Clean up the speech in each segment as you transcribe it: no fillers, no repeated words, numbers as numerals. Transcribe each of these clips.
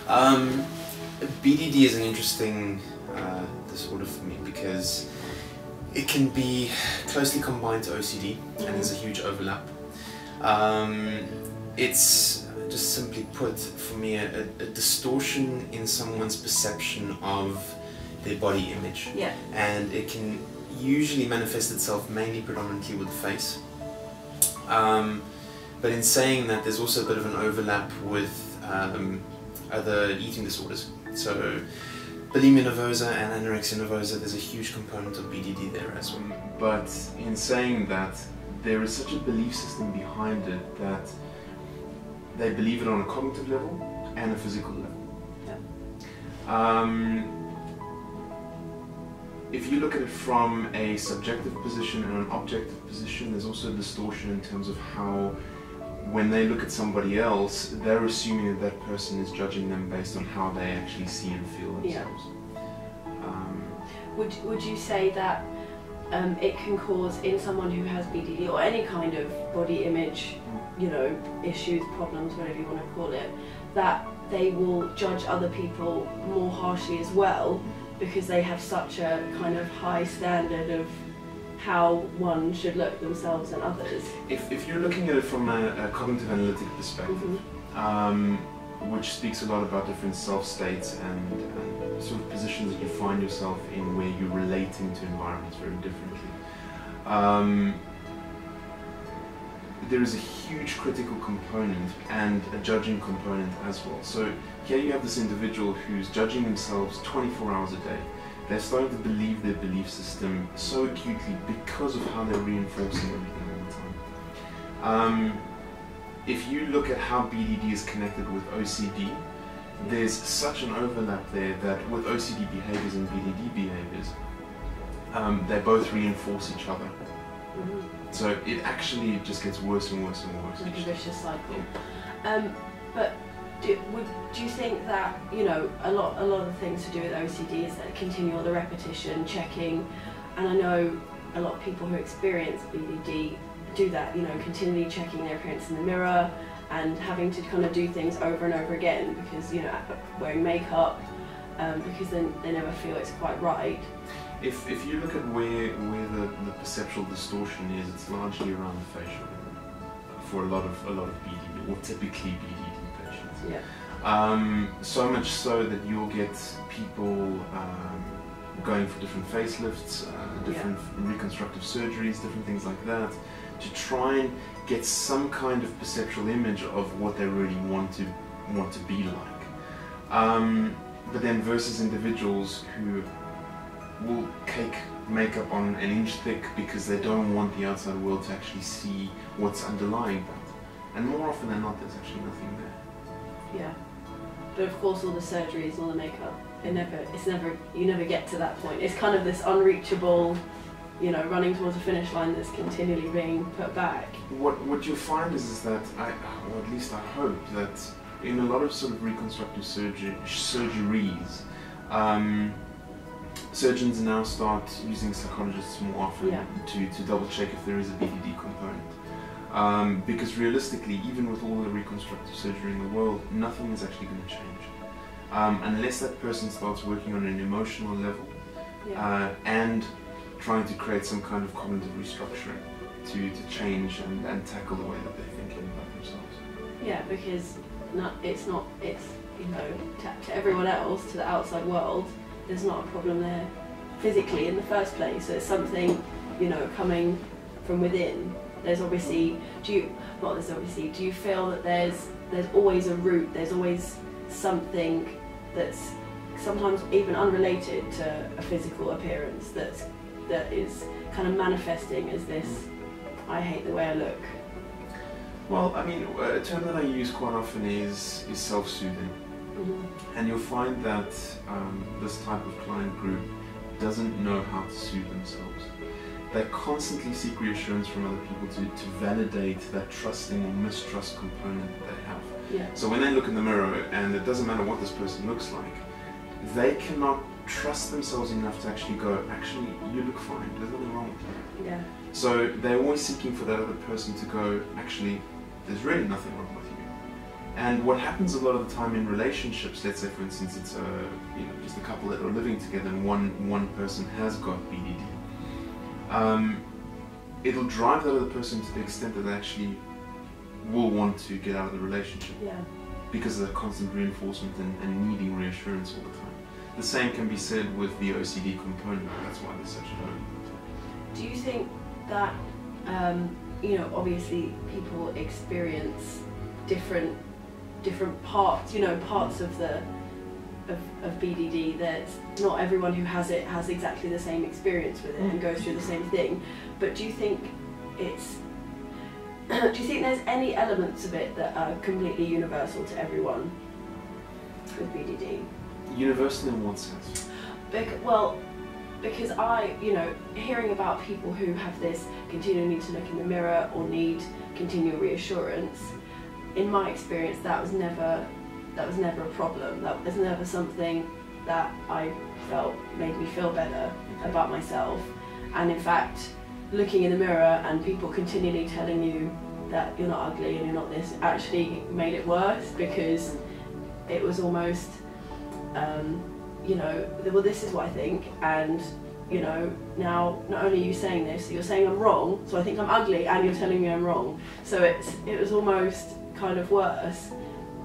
BDD is an interesting disorder for me because it can be closely combined to OCD, and there's a huge overlap. It's just simply put, for me, a distortion in someone's perception of their body image. Yeah. And it can usually manifest itself mainly predominantly with the face. But in saying that, there's also a bit of an overlap with other eating disorders. So bulimia nervosa and anorexia nervosa, there's a huge component of BDD there as well. But in saying that, there is such a belief system behind it that they believe it on a cognitive level and a physical level. Yeah. If you look at it from a subjective position and an objective position, there's also a distortion in terms of how, when they look at somebody else, they're assuming that that person is judging them based on how they actually see and feel themselves. Yeah. Would you say that it can cause, in someone who has BDD or any kind of body image, you know, issues, problems, whatever you want to call it, that they will judge other people more harshly as well because they have such a kind of high standard of how one should look themselves and others? If you're looking at it from a cognitive analytic perspective, which speaks a lot about different self-states and sort of positions that you find yourself in where you're relating to environments very differently. There is a huge critical component and a judging component as well. So here you have this individual who's judging themselves 24 hours a day. They're starting to believe their belief system so acutely because of how they're reinforcing everything all the time. If you look at how BDD is connected with OCD, there's such an overlap there that with OCD behaviors and BDD behaviors, they both reinforce each other. So it actually just gets worse and worse and worse. Like a vicious cycle. But do you think that, you know, a lot of the things to do with OCD is that continual the repetition, checking, and I know a lot of people who experience BDD do that, you know, continually checking their appearance in the mirror and having to kind of do things over and over again because, you know, wearing makeup, because then they never feel it's quite right. If you look at where the perceptual distortion is, it's largely around the facial for a lot of BDD, or typically BDD patients. Yeah. So much so that you'll get people going for different facelifts, different reconstructive surgeries, different things like that, to try and get some kind of perceptual image of what they really want to be like. But then versus individuals who will cake makeup on an inch thick because they don't want the outside world to actually see what's underlying that. And more often than not, there's actually nothing there. Yeah. But of course all the surgeries and all the makeup, you never get to that point. It's kind of this unreachable, you know, running towards a finish line that's continually being put back. What you'll find is that, or at least I hope, that in a lot of sort of reconstructive surgeries, surgeons now start using psychologists more often to double check if there is a BDD component. Because realistically, even with all the reconstructive surgery in the world, nothing is actually going to change. Unless that person starts working on an emotional level and trying to create some kind of cognitive restructuring to change and tackle the way that they're thinking about themselves. Yeah, because it's you know, to everyone else, to the outside world, there's not a problem there physically in the first place. So it's something, you know, coming from within. There's obviously, do you feel that there's always a root, there's always something that's sometimes even unrelated to a physical appearance that is kind of manifesting as this, I hate the way I look? Well, I mean, a term that I use quite often is self-soothing. And you'll find that this type of client group doesn't know how to soothe themselves. They constantly seek reassurance from other people to validate that trusting or mistrust component that they have. Yeah. So when they look in the mirror, and it doesn't matter what this person looks like, they cannot trust themselves enough to actually go, actually, you look fine, there's nothing wrong with you. Yeah. So they're always seeking for that other person to go, actually, there's really nothing wrong with you. And what happens a lot of the time in relationships, let's say for instance it's just a couple that are living together and one person has got BDD, it'll drive the other person to the extent that they actually will want to get out of the relationship. Yeah. Because of the constant reinforcement and needing reassurance all the time. The same can be said with the OCD component. That's why there's such a low. Do you think that, obviously people experience different parts, parts of BDD, that not everyone who has it has exactly the same experience with it and goes through the same thing. But do you think there's any elements of it that are completely universal to everyone with BDD? Universal in what sense? Because hearing about people who have this continual need to look in the mirror or need continual reassurance, in my experience that was never a problem. That was never something that I felt made me feel better about myself. And in fact, looking in the mirror and people continually telling you that you're not ugly and you're not this actually made it worse, because it was almost well, this is what I think, and now not only are you saying this, you're saying I'm wrong, so I think I'm ugly and you're telling me I'm wrong. So it was almost kind of worse.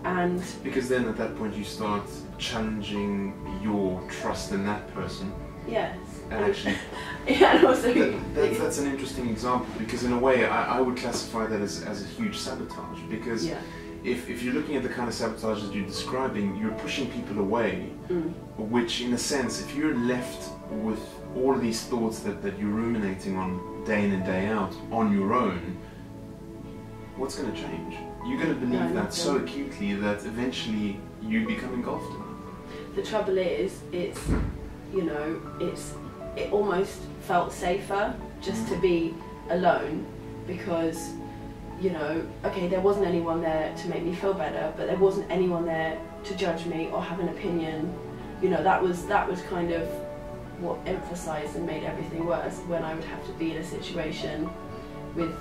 And because then at that point you start challenging your trust in that person. Yes. And actually, yeah, and also that's an interesting example, because in a way I would classify that as a huge sabotage, because if you're looking at the kind of sabotage that you're describing, you're pushing people away, which in a sense, if you're left with all of these thoughts that you're ruminating on day in and day out on your own, what's going to change? You're going to believe that so acutely that eventually you become engulfed in it. The trouble is, it almost felt safer just to be alone, because okay, there wasn't anyone there to make me feel better, but there wasn't anyone there to judge me or have an opinion. That was kind of what emphasised and made everything worse, when I would have to be in a situation with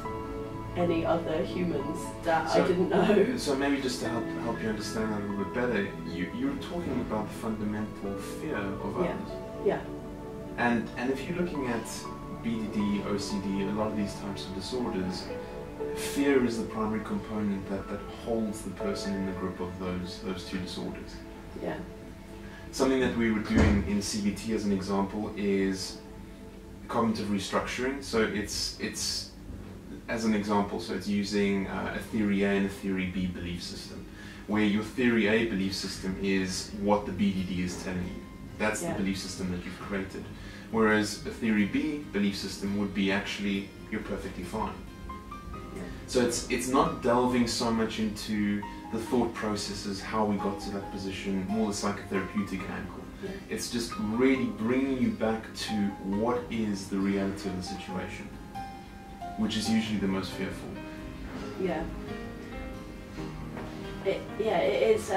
any other humans that I didn't know. So maybe just to help you understand that a little bit better, you're talking about the fundamental fear of others. Yeah. And if you're looking at BDD, OCD, a lot of these types of disorders, fear is the primary component that holds the person in the grip of those two disorders. Yeah. Something that we were doing in CBT as an example is cognitive restructuring. So it's as an example, so it's using a theory A and a theory B belief system, where your theory A belief system is what the BDD is telling you. That's the belief system that you've created. Whereas a theory B belief system would be actually, you're perfectly fine. So it's not delving so much into the thought processes, how we got to that position, more the psychotherapeutic angle. Yeah. It's just really bringing you back to what is the reality of the situation, which is usually the most fearful. Yeah. It is.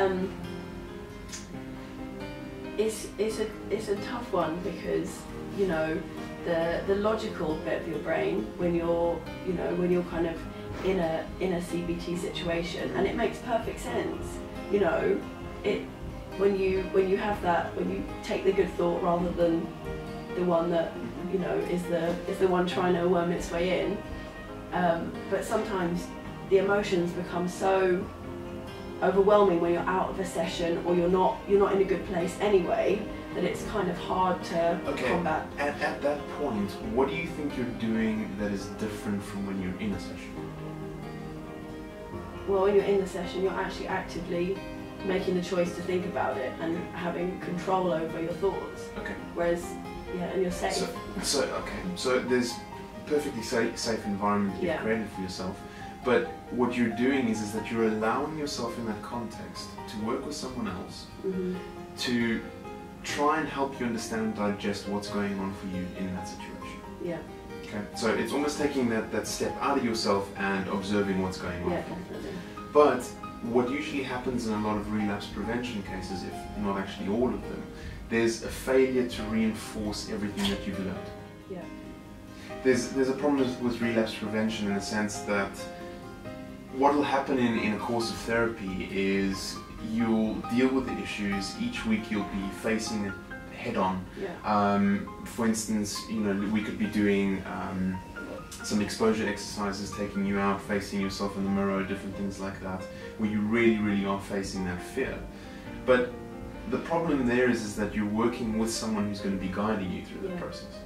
It's a tough one, because the logical bit of your brain, when you're kind of in a CBT situation, and it makes perfect sense. When you have that, when you take the good thought rather than the one that is the one trying to worm its way in. But sometimes the emotions become so overwhelming when you're out of a session, or you're not in a good place anyway, that it's kind of hard to combat. At that point, what do you think you're doing that is different from when you're in a session? Well, when you're in the session, you're actually actively making the choice to think about it and having control over your thoughts. Okay. Whereas, and you're safe. So there's perfectly safe environment you've created for yourself. But what you're doing is that you're allowing yourself in that context to work with someone else, to try and help you understand and digest what's going on for you in that situation. Yeah. Okay. So it's almost taking that step out of yourself and observing what's going on. Yeah, definitely. But what usually happens in a lot of relapse prevention cases, if not actually all of them, there's a failure to reinforce everything that you've learned. Yeah. There's a problem with relapse prevention in the sense that what will happen in a course of therapy is you'll deal with the issues. Each week you'll be facing it head on. Yeah. For instance, you know, we could be doing some exposure exercises, taking you out, facing yourself in the mirror, different things like that, where you really are facing that fear. But the problem there is that you're working with someone who's going to be guiding you through the process.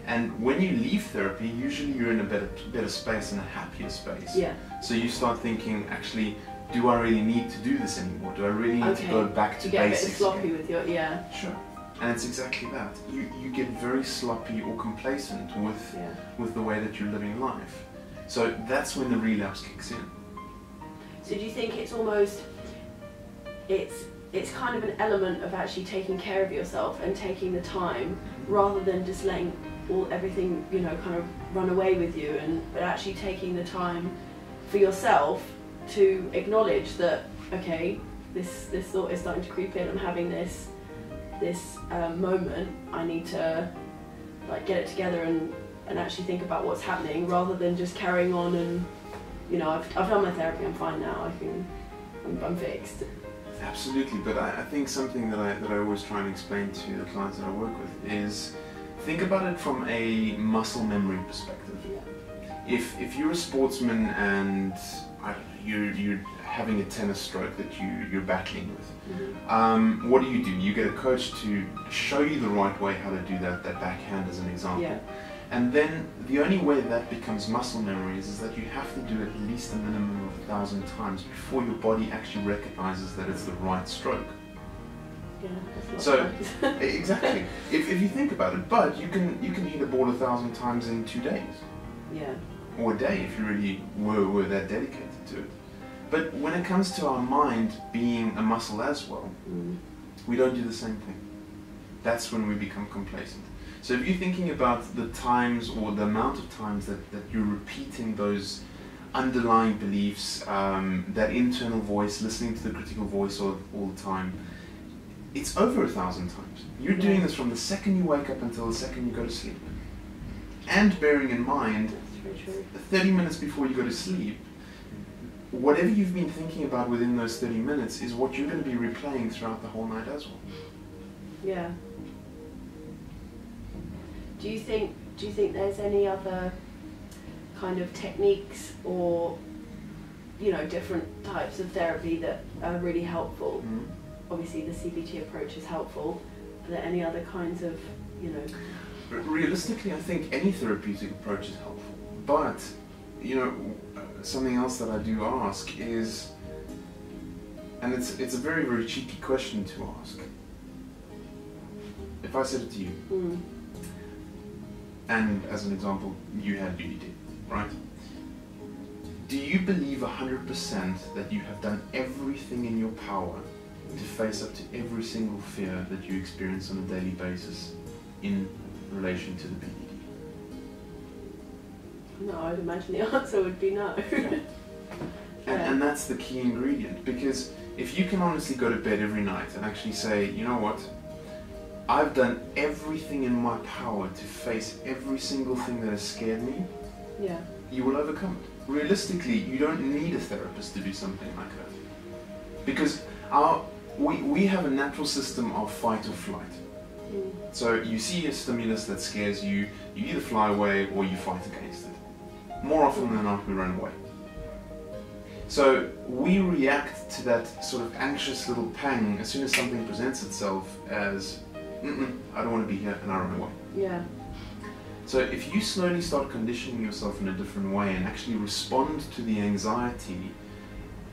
And when you leave therapy, usually you're in a better space and a happier space. Yeah. So you start thinking, actually, do I really need to do this anymore? Do I really need to go back to basics? You get a bit sloppy with your, Sure. And it's exactly that. You get very sloppy or complacent with the way that you're living life. So that's when the relapse kicks in. So do you think it's almost, it's kind of an element of actually taking care of yourself and taking the time, rather than just letting everything, you know, kind of run away with you, but actually taking the time for yourself to acknowledge that, okay, this thought is starting to creep in, I'm having this moment, I need to like get it together and actually think about what's happening, rather than just carrying on and, you know, I've done my therapy, I'm fine now, I'm fixed. Absolutely, but I think something that I always try and explain to the clients that I work with is, think about it from a muscle memory perspective. Yeah. If you're a sportsman and I don't know, you're having a tennis stroke that you're battling with, what do? You get a coach to show you the right way how to do that backhand as an example. Yeah. And then the only way that becomes muscle memory is that you have to do at least a minimum of 1,000 times before your body actually recognizes that it's the right stroke. Yeah, that's so nice. exactly, if you think about it, but you can hit a ball 1,000 times in 2 days. Yeah. Or a day if you really were that dedicated to it. But when it comes to our mind being a muscle as well, we don't do the same thing. That's when we become complacent. So if you're thinking about the times or the amount of times that you're repeating those underlying beliefs, that internal voice, listening to the critical voice all the time, it's over 1,000 times. You're doing this from the second you wake up until the second you go to sleep. And bearing in mind, 30 minutes before you go to sleep, whatever you've been thinking about within those 30 minutes is what you're going to be replaying throughout the whole night as well. Yeah. Do you think there's any other kind of techniques or, you know, different types of therapy that are really helpful? Obviously the CBT approach is helpful. Are there any other kinds of, you know? Realistically, I think any therapeutic approach is helpful. But, you know, something else that I do ask is, and it's a very cheeky question to ask. If I said it to you, and as an example, you had BDD, right? Do you believe 100% that you have done everything in your power to face up to every single fear that you experience on a daily basis in relation to the BDD? No, I'd imagine the answer would be no. And that's the key ingredient, because if you can honestly go to bed every night and actually say, you know what, I've done everything in my power to face every single thing that has scared me, you will overcome it. Realistically, you don't need a therapist to do something like that. Because we have a natural system of fight or flight. So you see a stimulus that scares you, you either fly away or you fight against it. More often than not, we run away. So we react to that sort of anxious little pang as soon as something presents itself as, I don't want to be here, and I run away. Yeah. So if you slowly start conditioning yourself in a different way and actually respond to the anxiety,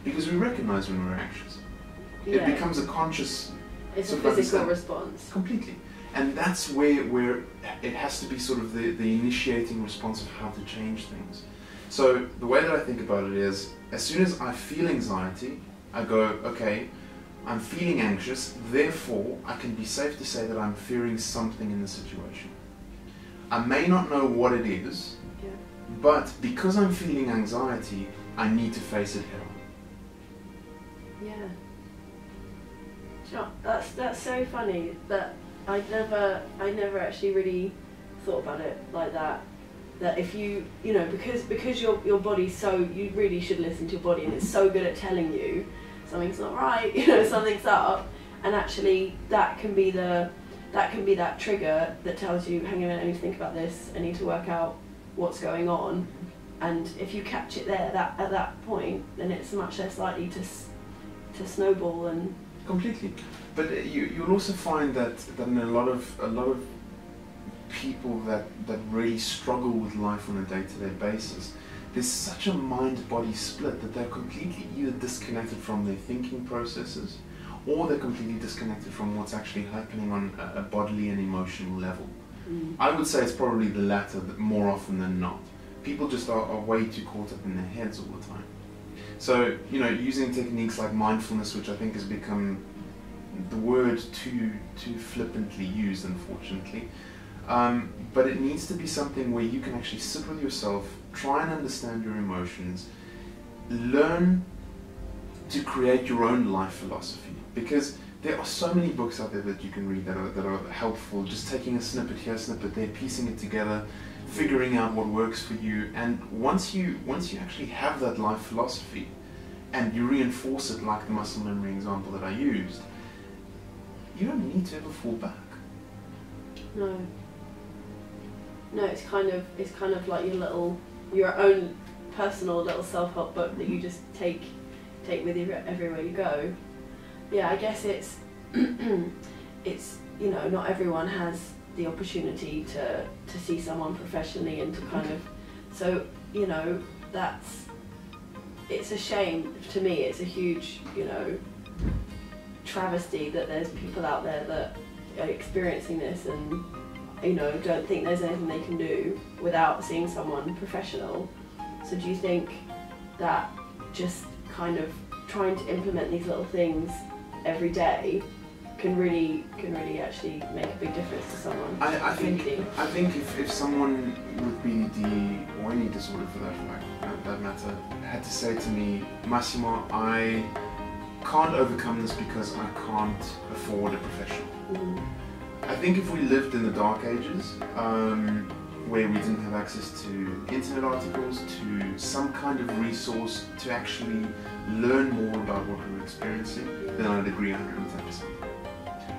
because we recognize when we're anxious, it becomes a conscious. It's a physical response. Completely. And that's where it has to be sort of the initiating response of how to change things. So the way that I think about it is, as soon as I feel anxiety, I go, okay, I'm feeling anxious, therefore I can be safe to say that I'm fearing something in the situation. I may not know what it is, but because I'm feeling anxiety, I need to face it head on. Yeah. You know, that's so funny that I never actually really thought about it like that. that if you know, because your body's so, you really should listen to your body, and it's so good at telling you something's not right, you know, something's up, and actually that can be that trigger that tells you, hang on a minute, I need to think about this, I need to work out what's going on. And if you catch it there, at that point, then it's much less likely to snowball. And completely. But you'll also find that in a lot of people that really struggle with life on a day-to-day basis, there's such a mind-body split that they're completely either disconnected from their thinking processes, or they're completely disconnected from what's actually happening on a bodily and emotional level. I would say it's probably the latter more often than not. People just are way too caught up in their heads all the time. So, you know, using techniques like mindfulness, which I think has become the word too flippantly used, unfortunately, but it needs to be something where you can actually sit with yourself, try and understand your emotions, learn to create your own life philosophy, because there are so many books out there that you can read that are helpful, just taking a snippet here, a snippet there, piecing it together, figuring out what works for you. And once you actually have that life philosophy and you reinforce it, like the muscle memory example that I used, you don't need to ever fall back. No, it's kind of like your own personal little self-help book that you just take with you everywhere you go. Yeah, I guess it's you know, not everyone has the opportunity to see someone professionally and to kind of, so, you know, it's a shame. To me, it's a huge, you know, travesty that there's people out there that are experiencing this and, you know, don't think there's anything they can do without seeing someone professional. So do you think that just kind of trying to implement these little things every day can really actually make a big difference to someone? I think if someone with BDD or any disorder for that matter had to say to me, Massimo, I can't overcome this because I can't afford a professional. I think if we lived in the dark ages, where we didn't have access to internet articles, to some kind of resource to actually learn more about what we were experiencing, then I'd agree 110%.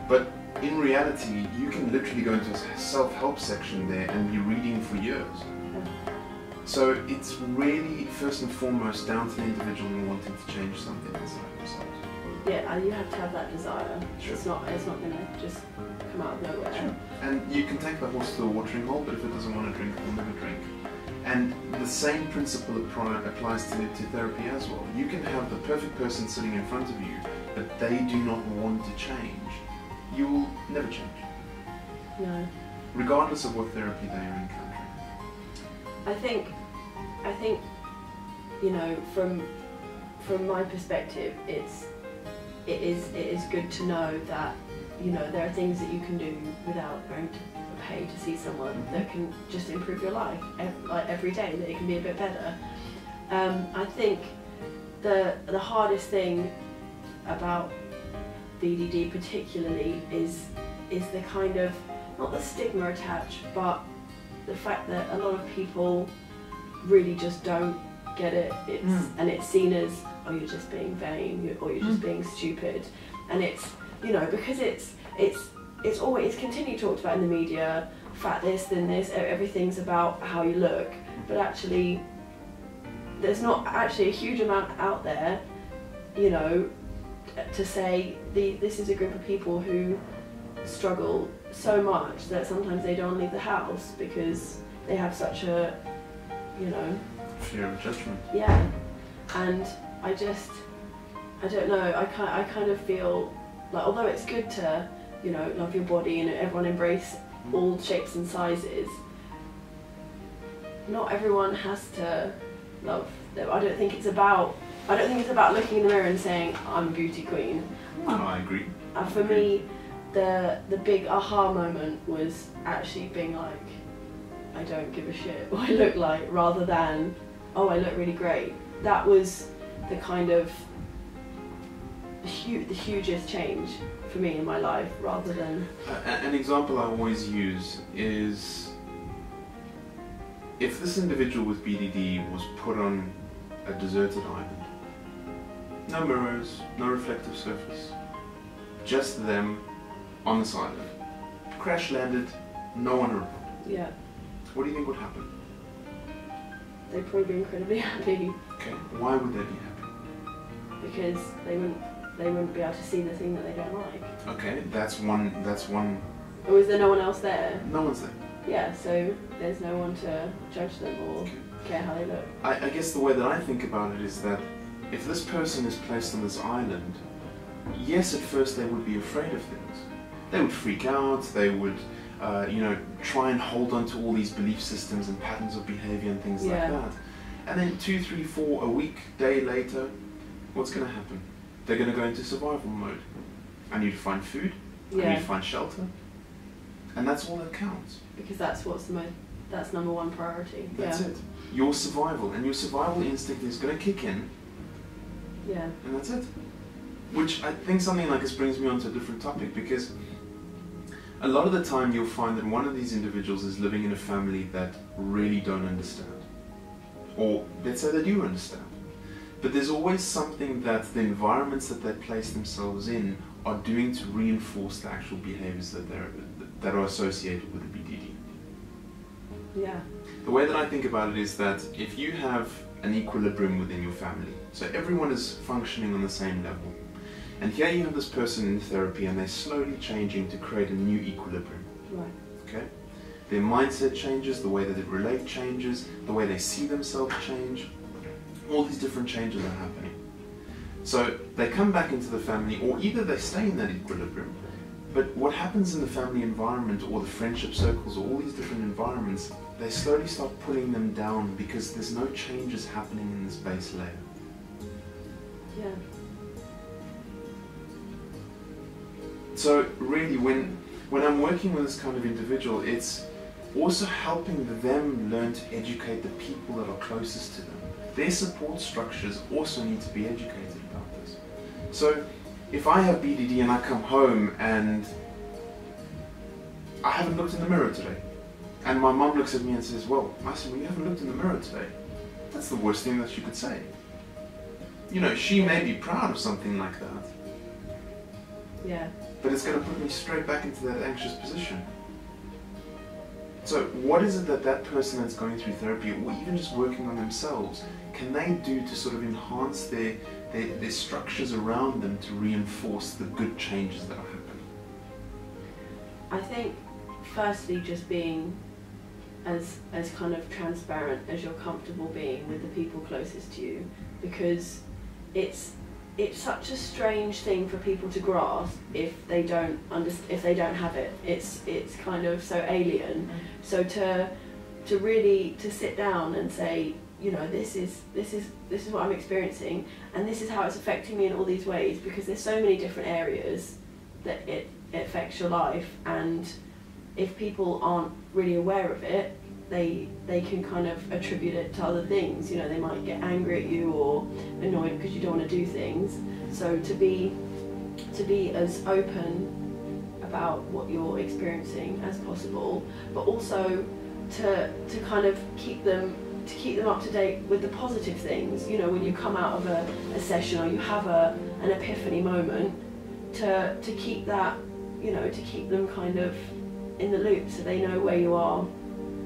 But in reality, you can literally go into a self-help section there and be reading for years. So it's really, first and foremost, down to the individual wanting to change something inside themselves. Yeah, you have to have that desire. Sure. It's not going to just come out of nowhere. Sure. And you can take the horse to the watering hole, but if it doesn't want to drink, it will never drink. And the same principle applies to therapy as well. You can have the perfect person sitting in front of you, but they do not want to change. You will never change. No. Regardless of what therapy they are encountering. I think, you know, from my perspective, it is good to know that, you know, there are things that you can do without going to pay to see someone that can just improve your life every day, that it can be a bit better. I think the hardest thing about BDD particularly is the kind of, not the stigma attached, but the fact that a lot of people really just don't get it. And it's seen as, oh, you're just being vain, or you're just being stupid. And it's, you know, because it's always continually talked about in the media, fat this, thin this, everything's about how you look. But actually, there's not actually a huge amount out there, you know, to say this is a group of people who struggle so much that sometimes they don't leave the house because they have such a, you know, fear of judgment. Yeah, and I don't know, I kind of feel like, although it's good to, you know, love your body and everyone embrace all shapes and sizes, not everyone has to love them. I don't think it's about looking in the mirror and saying, I'm a beauty queen. I agree. For me, the big aha moment was actually being like, I don't give a shit what I look like, rather than, oh, I look really great. That was the kind of the hugest change for me in my life, rather than... An example I always use is if this individual with BDD was put on a deserted island, no mirrors, no reflective surface, just them on this island, crash landed, no one around, Yeah. what do you think would happen? They'd probably be incredibly happy. Okay, why would they be happy? Because they wouldn't be able to see the thing that they don't like. Okay, that's one. Or is there no one else there? No one's there. Yeah, so there's no one to judge them or Okay. care how they look. I guess the way that I think about it is that if this person is placed on this island, yes, at first they would be afraid of things. They would freak out, they would, try and hold on to all these belief systems and patterns of behavior and things like that. And then 2, 3, 4, a week, day later, what's going to happen? They're going to go into survival mode. I need to find food, I need to find shelter, and that's all that counts. Because that's number one priority. That's it. Your survival, and your survival instinct is going to kick in. Yeah. And that's it. Which I think something like this brings me on to a different topic, because a lot of the time you'll find that one of these individuals is living in a family that really don't understand. Or let's say they do understand. But there's always something that the environments that they place themselves in are doing to reinforce the actual behaviors that are associated with the BDD. Yeah. The way that I think about it is that if you have an equilibrium within your family, so everyone is functioning on the same level, and here you have this person in therapy and they're slowly changing to create a new equilibrium. Right. Okay? Their mindset changes, the way that they relate changes, the way they see themselves change, all these different changes are happening. So they come back into the family, or either they stay in that equilibrium, but what happens in the family environment or the friendship circles or all these different environments, they slowly start pulling them down because there's no changes happening in this base layer. Yeah. So really when I'm working with this kind of individual, it's also helping them learn to educate the people that are closest to them. Their support structures also need to be educated about this. So if I have BDD and I come home and I haven't looked in the mirror today, and my mom looks at me and says, well, you haven't looked in the mirror today. That's the worst thing that she could say. You know, she may be proud of something like that. Yeah. But it's going to put me straight back into that anxious position. So what is it that that person that's going through therapy, or even just working on themselves, can they do to sort of enhance their structures around them to reinforce the good changes that are happening? I think firstly just being as kind of transparent as you're comfortable being with the people closest to you, because it's such a strange thing for people to grasp if they don't have it. It's kind of so alien. So to really sit down and say, you know, this is what I'm experiencing, and this is how it's affecting me in all these ways, because there's so many different areas that it affects your life, and if people aren't really aware of it, they can kind of attribute it to other things. You know, they might get angry at you or annoyed because you don't want to do things. So to be as open about what you're experiencing as possible, but also to kind of keep them up to date with the positive things. You know, when you come out of a session or you have an epiphany moment, to keep that, you know, to keep them kind of in the loop so they know where you are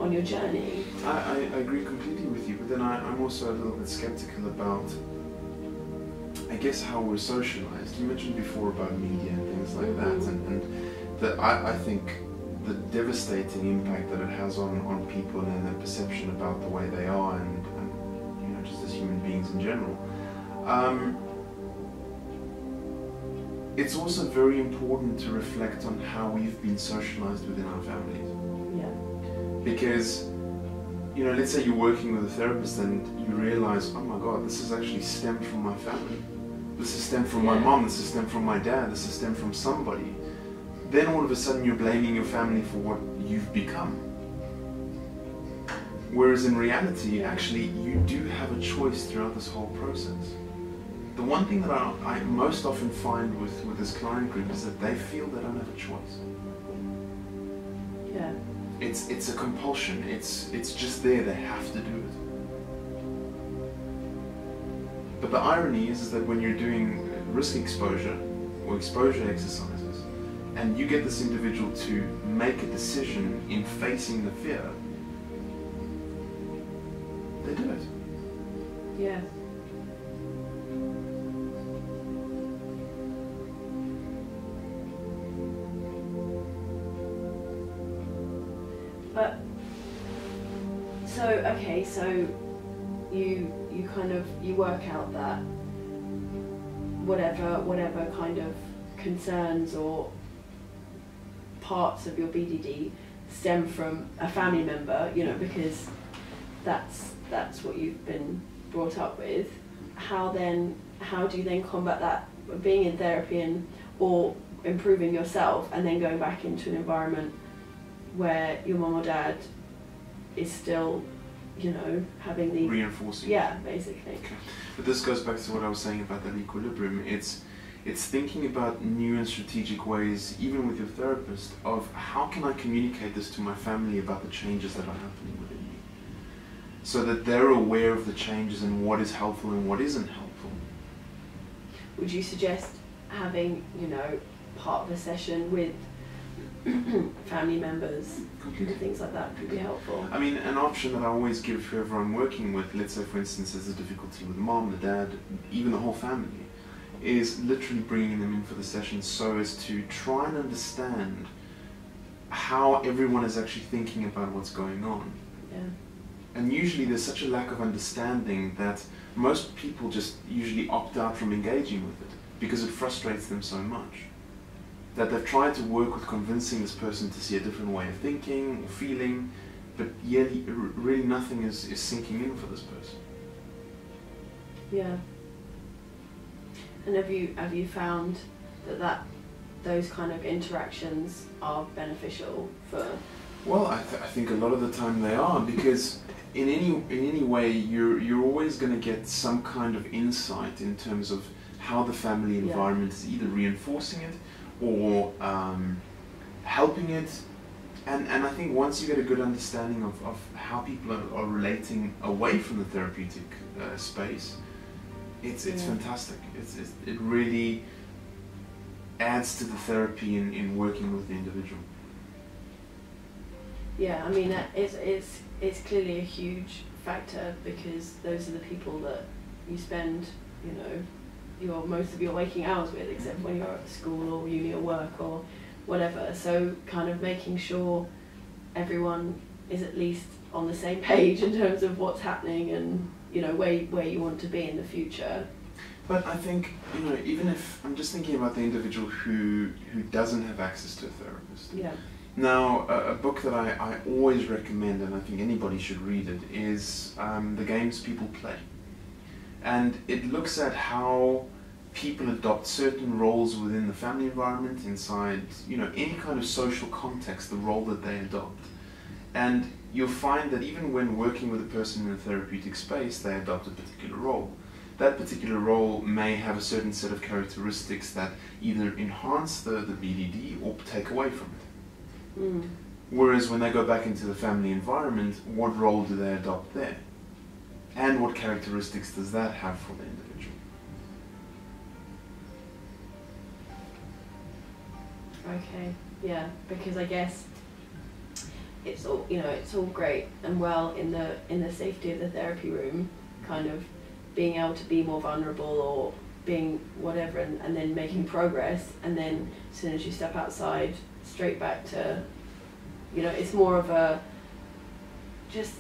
on your journey. I agree completely with you, but then I'm also a little bit skeptical about, I guess, how we're socialized. You mentioned before about media and things like that, and I think the devastating impact that it has on people and their perception about the way they are, and you know, just as human beings in general. It's also very important to reflect on how we've been socialized within our families. Yeah. Because, you know, let's say you're working with a therapist and you realize, oh my God, this is actually stemmed from my family. This is stemmed from my mom, this is stemmed from my dad, this is stemmed from somebody. Then all of a sudden you're blaming your family for what you've become. Whereas in reality, actually, you do have a choice throughout this whole process. The one thing that I most often find with this client group is that they feel they don't have a choice. Yeah. it's a compulsion. It's just there. They have to do it. But the irony is that when you're doing risk exposure or exposure exercises, and you get this individual to make a decision in facing the fear, they do it. Yeah. But so okay, so you kind of work out that whatever kind of concerns or parts of your BDD stem from a family member, you know, because that's what you've been brought up with. How do you then combat that, being in therapy and or improving yourself, and then going back into an environment where your mum or dad is still, you know, having the reinforcing. Yeah, basically. Okay. But this goes back to what I was saying about that equilibrium. It's thinking about new and strategic ways, even with your therapist, of how can I communicate this to my family about the changes that are happening within me, so that they're aware of the changes and what is helpful and what isn't helpful. Would you suggest having, you know, part of a session with family members and things like that could be helpful? I mean, an option that I always give whoever I'm working with, let's say for instance there's a difficulty with mom, the dad, even the whole family, is literally bringing them in for the session so as to try and understand how everyone is actually thinking about what's going on. Yeah. And usually there's such a lack of understanding that most people just usually opt out from engaging with it because it frustrates them so much that they've tried to work with convincing this person to see a different way of thinking or feeling, but yet really nothing is sinking in for this person. Yeah. And have you found that those kind of interactions are beneficial for? Well, I think a lot of the time they are, because in any way you're always going to get some kind of insight in terms of how the family environment is either reinforcing it or helping it, and I think once you get a good understanding of how people are relating away from the therapeutic space, it's fantastic. It really adds to the therapy in working with the individual. Yeah, I mean it's clearly a huge factor, because those are the people that you spend, you know, most of your waking hours with, except when you're at school or uni or work or whatever. So kind of making sure everyone is at least on the same page in terms of what's happening and, you know, where you want to be in the future. But I think, you know, even if I'm just thinking about the individual who doesn't have access to a therapist. Yeah. Now, a book that I always recommend, and I think anybody should read it, is The Games People Play. And it looks at how people adopt certain roles within the family environment, inside, you know, any kind of social context, the role that they adopt. And you'll find that even when working with a person in a therapeutic space, they adopt a particular role. That particular role may have a certain set of characteristics that either enhance the BDD or take away from it. Mm. Whereas when they go back into the family environment, what role do they adopt there? And what characteristics does that have for the individual? Okay, yeah, because I guess it's all, you know, it's all great and well in the safety of the therapy room, kind of being able to be more vulnerable or being whatever, and then making progress, and then as soon as you step outside, straight back to, you know, it's more of a just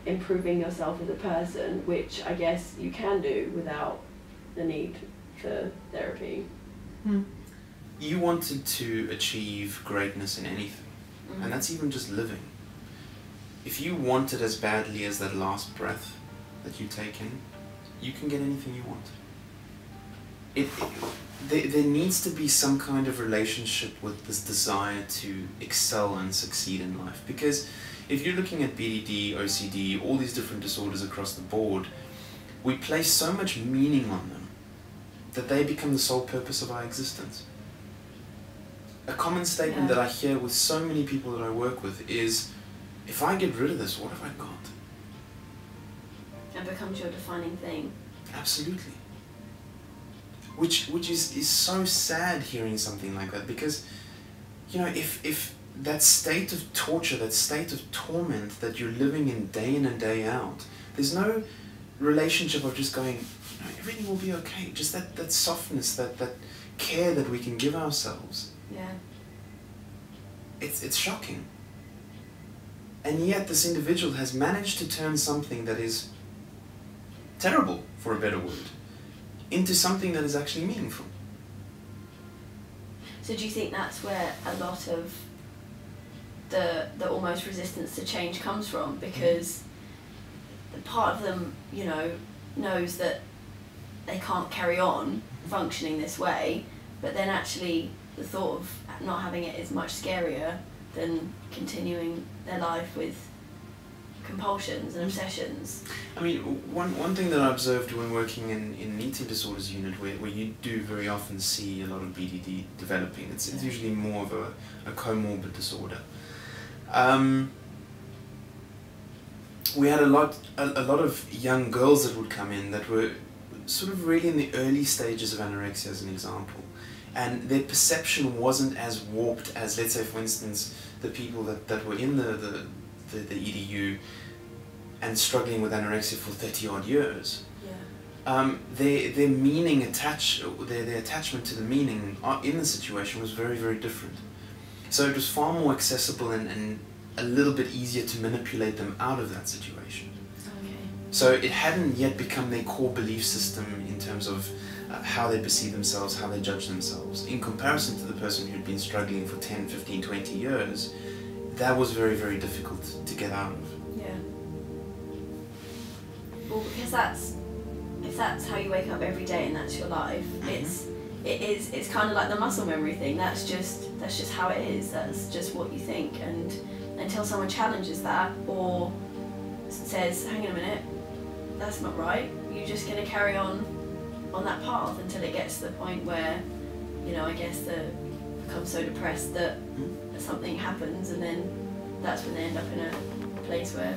improving yourself as a person, which I guess you can do without the need for therapy. You wanted to achieve greatness in anything, and that's even just living. If you want it as badly as that last breath that you take in, you can get anything you want. There needs to be some kind of relationship with this desire to excel and succeed in life, because if you're looking at BDD, OCD, all these different disorders across the board, we place so much meaning on them that they become the sole purpose of our existence. a common statement Yeah. that I hear with so many people that I work with is, if I get rid of this, what have I got? It becomes your defining thing. Absolutely. Which is so sad hearing something like that, because, you know, if that state of torture, that state of torment that you're living in and day out, there's no relationship of just going, you know, everything will be okay. Just that softness, that care that we can give ourselves. Yeah. It's shocking. And yet this individual has managed to turn something that is terrible, for a better word, into something that is actually meaningful. So do you think that's where a lot of the almost resistance to change comes from? Because the part of them, you know, knows that they can't carry on functioning this way, but then actually the thought of not having it is much scarier than continuing their life with compulsions and obsessions. I mean, one thing that I observed when working in eating disorders unit, where you do very often see a lot of BDD developing, it's usually more of a comorbid disorder. We had a lot of young girls that would come in that were sort of really in the early stages of anorexia, as an example, and their perception wasn't as warped as, let's say, for instance, the people that were in the EDU and struggling with anorexia for 30 odd years. Yeah. Their meaning their attachment to the meaning in the situation was very, very different. So it was far more accessible and a little bit easier to manipulate them out of that situation. Okay. So it hadn't yet become their core belief system in terms of how they perceive themselves, how they judge themselves. In comparison to the person who'd been struggling for 10, 15, 20 years, that was very, very difficult to get out of. Yeah. Well, because if that's how you wake up every day and that's your life, it's kind of like the muscle memory thing. That's just how it is. That's just what you think. And until someone challenges that or says, "Hang on a minute, that's not right," you're just going to carry on that path until it gets to the point where, you know, I guess they become so depressed that something happens, and then that's when they end up in a place where.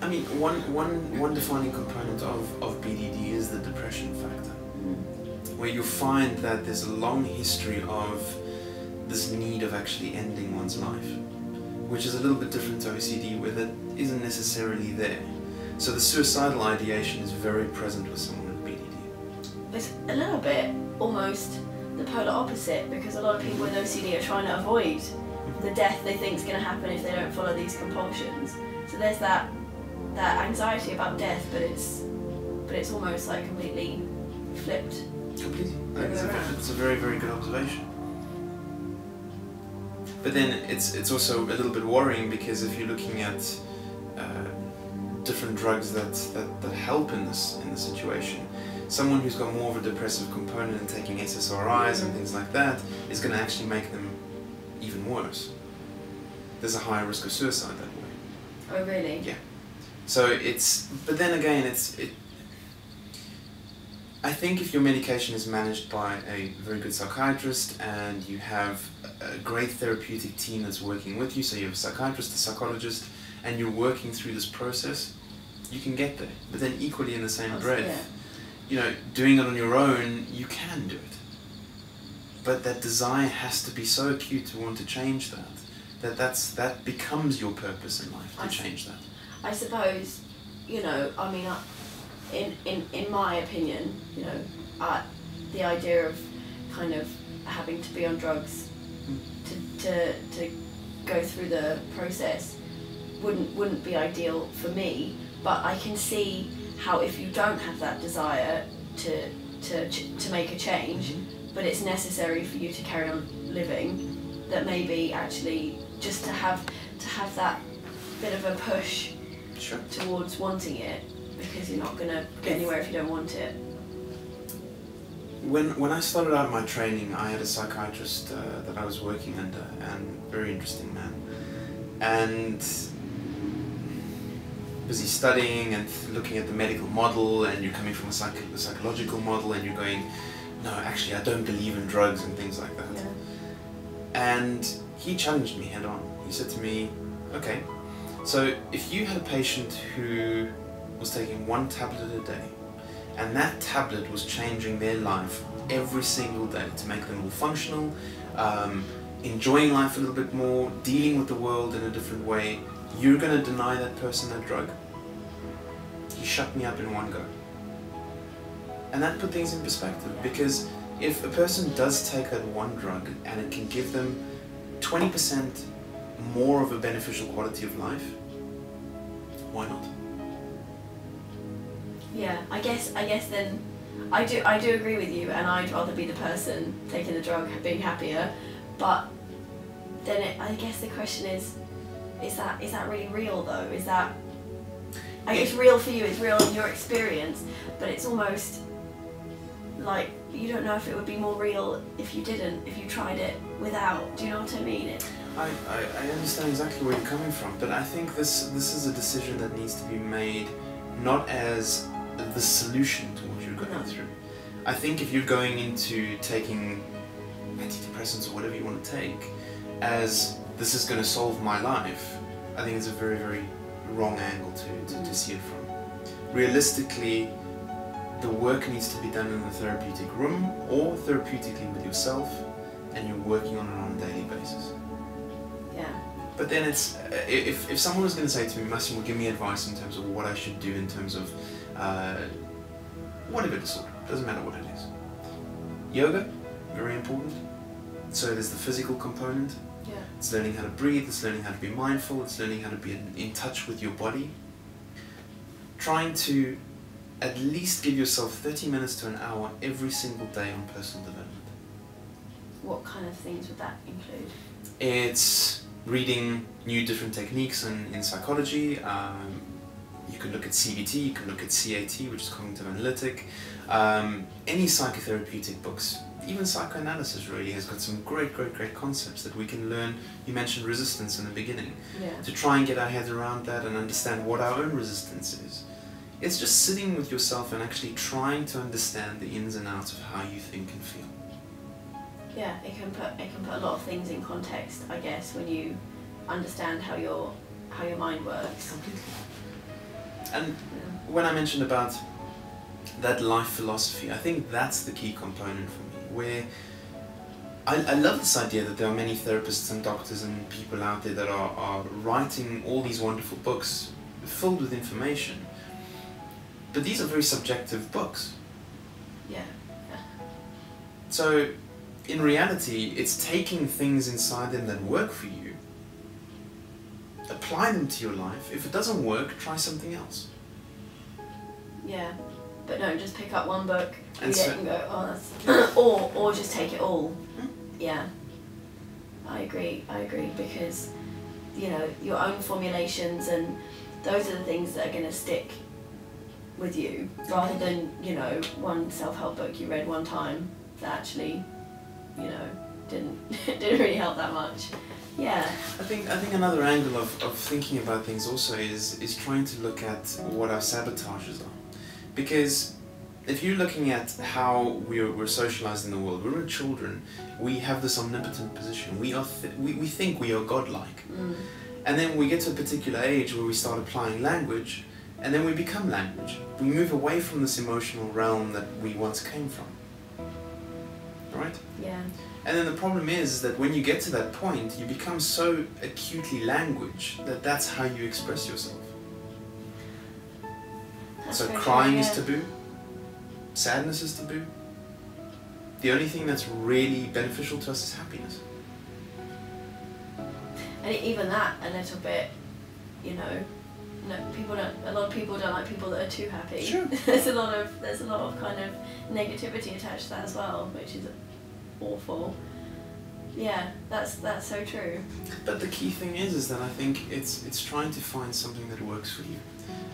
I mean, one defining component of BDD is the depression factor, where you find that there's a long history of this need of actually ending one's life, which is a little bit different to OCD, where that isn't necessarily there. So the suicidal ideation is very present with someone with BDD. It's a little bit almost the polar opposite, because a lot of people with OCD are trying to avoid the death they think is going to happen if they don't follow these compulsions. So there's that anxiety about death, but it's almost like completely flipped. Completely. It's a very, very good observation. But then it's also a little bit worrying, because if you're looking at different drugs that help in this situation, someone who's got more of a depressive component and taking SSRIs and things like that is going to actually make them even worse. There's a higher risk of suicide that way. Oh really? Yeah. So but then again, I think if your medication is managed by a very good psychiatrist and you have a great therapeutic team that's working with you, so you have a psychiatrist, a psychologist, and you're working through this process, you can get there. But then equally in the same breath, you know, doing it on your own, you can do it. But that desire has to be so acute to want to change that becomes your purpose in life, to change that. I suppose, you know, I mean, in my opinion, you know, the idea of kind of having to be on drugs to go through the process wouldn't be ideal for me, but I can see how if you don't have that desire to make a change, but it's necessary for you to carry on living, that maybe actually just to have that bit of a push towards wanting it, because you're not going to get anywhere if you don't want it. When I started out my training, I had a psychiatrist that I was working under, and very interesting man, and busy studying and looking at the medical model, and you're coming from a psychological model, and you're going, no, actually I don't believe in drugs and things like that. And he challenged me head on. He said to me, okay, so if you had a patient who was taking 1 tablet a day, and that tablet was changing their life every single day to make them more functional, enjoying life a little bit more, dealing with the world in a different way, you're going to deny that person that drug? He shut me up in one go. And that put things in perspective, because if a person does take that one drug and it can give them 20% more of a beneficial quality of life, why not? Yeah, I guess then I do agree with you, and I'd rather be the person taking the drug being happier, but then I guess the question is that really real though? Is that it's real for you, it's real in your experience, but it's almost like you don't know if it would be more real if you didn't, if you tried it without. Do you know what I mean? I understand exactly where you're coming from, but I think this is a decision that needs to be made not as the solution to what you're going through. I think if you're going into taking antidepressants or whatever you want to take as this is going to solve my life, I think it's a very, very wrong angle to see it from. Realistically, the work needs to be done in the therapeutic room or therapeutically with yourself, and you're working on it on a daily basis. Yeah. But then it's, if someone was going to say to me, Massimo, give me advice in terms of what I should do in terms of whatever disorder, doesn't matter what it is. Yoga, very important. So there's the physical component. Yeah. It's learning how to breathe, it's learning how to be mindful, it's learning how to be in touch with your body. Trying to at least give yourself 30 minutes to an hour every single day on personal development. What kind of things would that include? It's reading new different techniques in psychology. You can look at CBT, you can look at CAT, which is cognitive analytic. Any psychotherapeutic books, even psychoanalysis really has got some great concepts that we can learn. You mentioned resistance in the beginning. Yeah. To try and get our heads around that and understand what our own resistance is. It's just sitting with yourself and actually trying to understand the ins and outs of how you think and feel. Yeah, it can put a lot of things in context, I guess, when you understand how your mind works. Completely. And when I mentioned about that life philosophy, I think that's the key component for me, where I love this idea that there are many therapists and doctors and people out there that are writing all these wonderful books filled with information. But these are very subjective books. Yeah. So, in reality, it's taking things inside them that work for you, apply them to your life. If it doesn't work, try something else. Yeah, but don't just pick up one book, read And it and go, oh, that's... or just take it all. Hmm? Yeah. I agree, because, you know, your own formulations and those are the things that are going to stick with you, rather than, you know, one self-help book you read one time that actually, you know, didn't really help that much. Yeah. I think another angle of thinking about things also is trying to look at what our sabotages are. Because if you're looking at how we're socialized in the world, we're children, we have this omnipotent position, we think we are godlike. And then we get to a particular age where we start applying language, and then we become language. We move away from this emotional realm that we once came from. Right? Yeah. And then the problem is that when you get to that point, you become so acutely language that that's how you express yourself. So crying is taboo, sadness is taboo. The only thing that's really beneficial to us is happiness. And even that, a little bit, you know, no, a lot of people don't like people that are too happy. Sure. there's a lot of kind of negativity attached to that as well, which is awful. Yeah, that's so true. But the key thing is that I think it's trying to find something that works for you.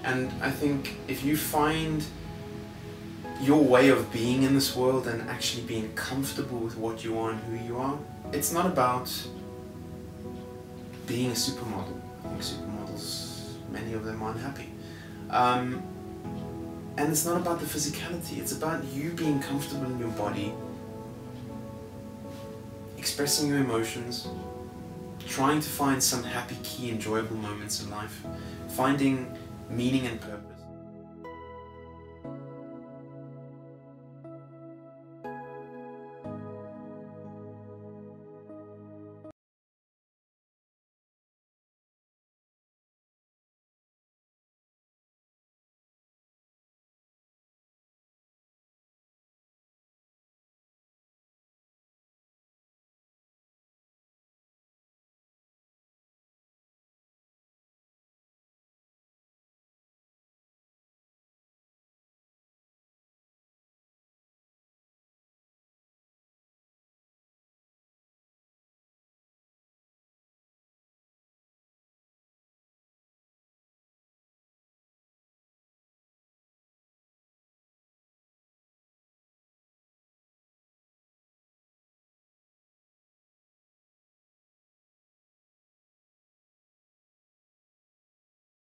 And I think if you find your way of being in this world and actually being comfortable with what you are and who you are, it's not about being a supermodel. I think supermodels, many of them are unhappy. And it's not about the physicality, it's about you being comfortable in your body, expressing your emotions, trying to find some happy, key, enjoyable moments in life, finding meaning and purpose.